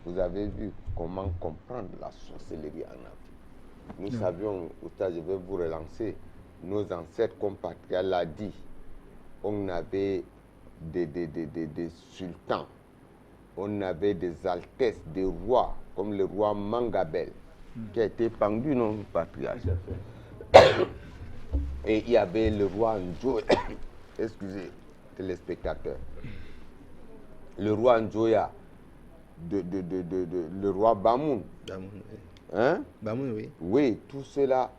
vous avez vu comment comprendre la sorcellerie en Afrique. Nous savions, je vais vous relancer, nos ancêtres, comme Patrick l'a dit, on avait des sultans, on avait des altesses, des rois, comme le roi Mangabel, qui a été pendu, non, patriarche. Et il y avait le roi Njoya, excusez, téléspectateurs, le roi Njoya, le roi Bamoun. Bamoun, oui. Hein? Bamoun, oui. Oui, tout cela,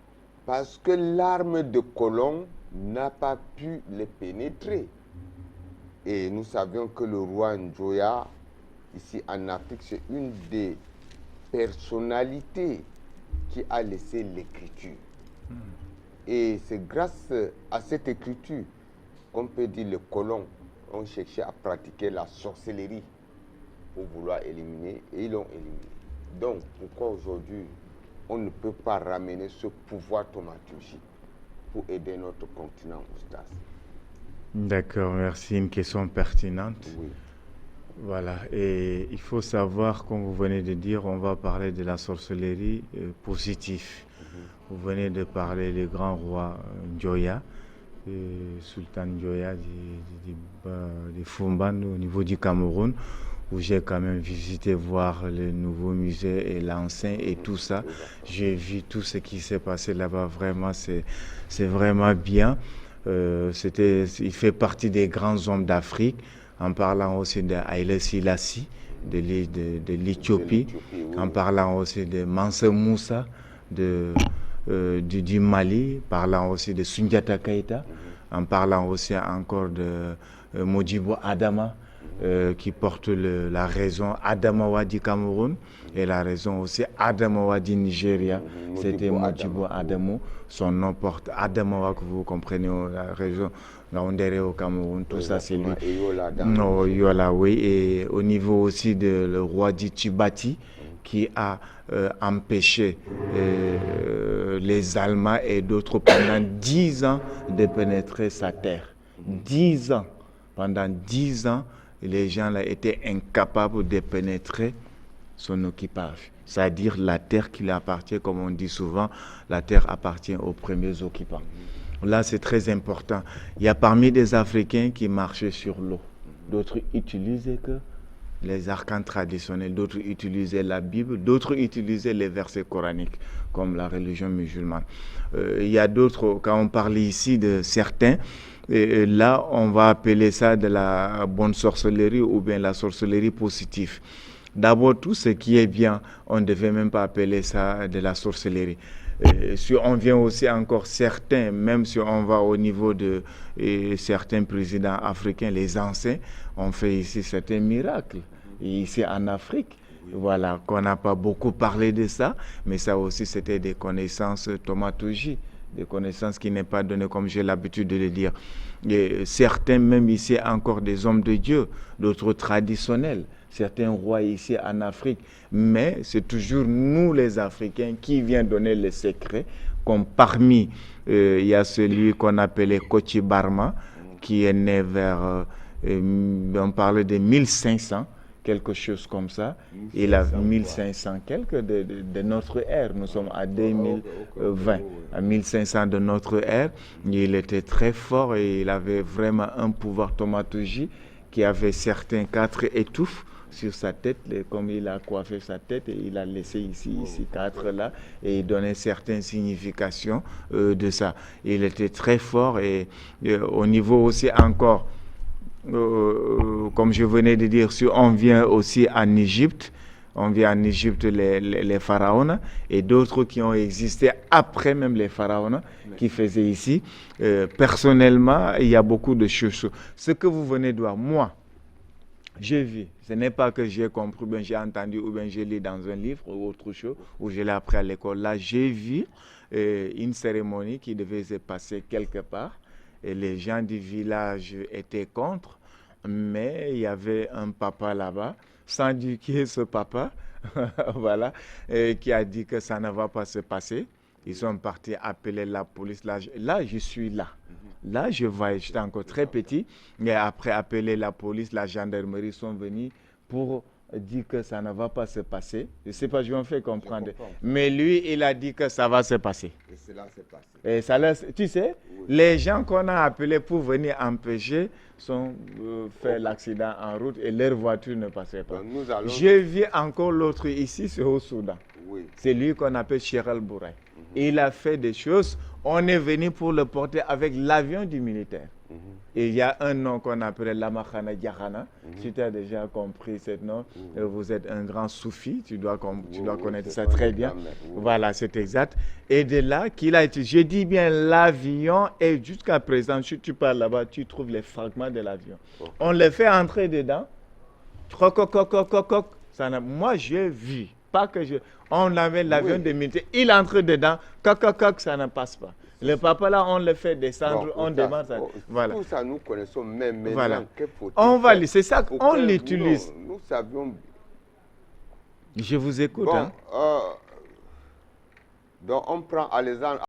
parce que l'arme de colon n'a pas pu les pénétrer. Et nous savions que le roi Njoya, ici en Afrique, c'est une des personnalités qui a laissé l'écriture. Et c'est grâce à cette écriture qu'on peut dire les colons ont cherché à pratiquer la sorcellerie pour vouloir éliminer, et ils l'ont éliminé. Donc, pourquoi aujourd'hui on ne peut pas ramener ce pouvoir thaumaturgique pour aider notre continent au stade? D'accord, merci. Une question pertinente. Oui. Voilà, et il faut savoir, comme vous venez de dire, on va parler de la sorcellerie positive. Vous venez de parler du grand roi Njoya, Sultan Njoya de Fumban au niveau du Cameroun, où j'ai quand même visité voir le nouveau musée et l'ancien et tout ça. J'ai vu tout ce qui s'est passé là-bas, vraiment, c'est vraiment bien. Il fait partie des grands hommes d'Afrique, en parlant aussi de Haïlé Selassie, de l'Éthiopie, en parlant aussi de Mansa Moussa, du Mali, parlant aussi de Sundiata Keïta, en parlant aussi encore de Modibo Adama, qui porte la raison Adamawa du Cameroun et la raison aussi Adamawa du Nigeria. C'était Modibo Adamo. Son nom porte Adamawa, que vous comprenez, la région Ngaoundéré au Cameroun. Tout ça, c'est lui. Non, Yola, oui. Et au niveau aussi de le roi du Tibati, qui a empêché les Allemands et d'autres pendant 10 ans de pénétrer sa terre. 10 ans. Pendant 10 ans, les gens là étaient incapables de pénétrer son occupage. C'est-à-dire la terre qui lui appartient, comme on dit souvent, la terre appartient aux premiers occupants. Là, c'est très important. Il y a parmi des Africains qui marchaient sur l'eau. D'autres utilisaient que les arcanes traditionnels, d'autres utilisaient la Bible, d'autres utilisaient les versets coraniques, comme la religion musulmane. Il y a d'autres, quand on parle ici de certains, là, on va appeler ça de la bonne sorcellerie ou bien la sorcellerie positive. D'abord, tout ce qui est bien, on ne devait même pas appeler ça de la sorcellerie. Si on vient aussi encore certains, même si on va au niveau de certains présidents africains, les anciens, on fait ici certains miracles. Et ici en Afrique, voilà, qu'on n'a pas beaucoup parlé de ça, mais ça aussi c'était des connaissances thaumaturgie, des connaissances qui n'est pas données comme j'ai l'habitude de le dire. Et certains, même ici encore des hommes de Dieu, d'autres traditionnels, certains rois ici en Afrique, mais c'est toujours nous les Africains qui vient donner les secrets, comme parmi, il y a celui qu'on appelait Kochi Barma, qui est né vers, on parlait de 1500, quelque chose comme ça. Il a 1500 quelques de notre ère. Nous sommes à 2020, à 1500 de notre ère. Il était très fort et il avait vraiment un pouvoir thaumaturgie qui avait certains 4 étouffes sur sa tête, comme il a coiffé sa tête et il a laissé ici 4 là, et il donnait certaines significations de ça. Il était très fort et au niveau aussi encore, comme je venais de dire, si on vient aussi en Égypte, on vient en Égypte les pharaons et d'autres qui ont existé après même les pharaons qui faisaient ici. Personnellement, il y a beaucoup de choses. Ce que vous venez de voir, moi, j'ai vu, ce n'est pas que j'ai compris, bien j'ai entendu ou bien j'ai lu dans un livre ou autre chose, ou je l'ai appris à l'école. Là, j'ai vu une cérémonie qui devait se passer quelque part et les gens du village étaient contre, mais il y avait un papa là-bas, sans dire qui est ce papa, voilà, qui a dit que ça ne va pas se passer. Ils sont partis appeler la police. Là, je suis là. Là, je voyais, j'étais encore très petit, mais après appeler la police, la gendarmerie sont venus pour dit que ça ne va pas se passer. Je ne sais pas, je me fais comprendre. Je comprends. Mais lui, il a dit que ça va se passer. Et cela s'est passé. Et ça laisse, tu sais, Oui. les gens qu'on a appelés pour venir empêcher sont fait l'accident en route et leur voiture ne passait pas. Donc, nous allons... J'ai vu encore l'autre ici, c'est au Soudan. Oui. C'est lui qu'on appelle Cheral Bouraï. Il a fait des choses. On est venu pour le porter avec l'avion du militaire. Et il y a un nom qu'on appelle Lamakhana Diakhana. Si tu as déjà compris ce nom, vous êtes un grand soufi, tu dois connaître ça très bien. Voilà, c'est exact. Et de là qu'il a été, je dis bien l'avion, et jusqu'à présent, si tu pars là-bas, tu trouves les fragments de l'avion. On les fait entrer dedans. Moi, j'ai vu. Pas que on avait l'avion des militaires, il entre dedans, ça ne passe pas. Le papa là, on le fait descendre, on demande ça. Voilà. Tout ça, nous connaissons même maintenant. Voilà. On va c'est ça qu'on l'utilise. Nous savions. Je vous écoute. Bon, donc on prend Alexandre.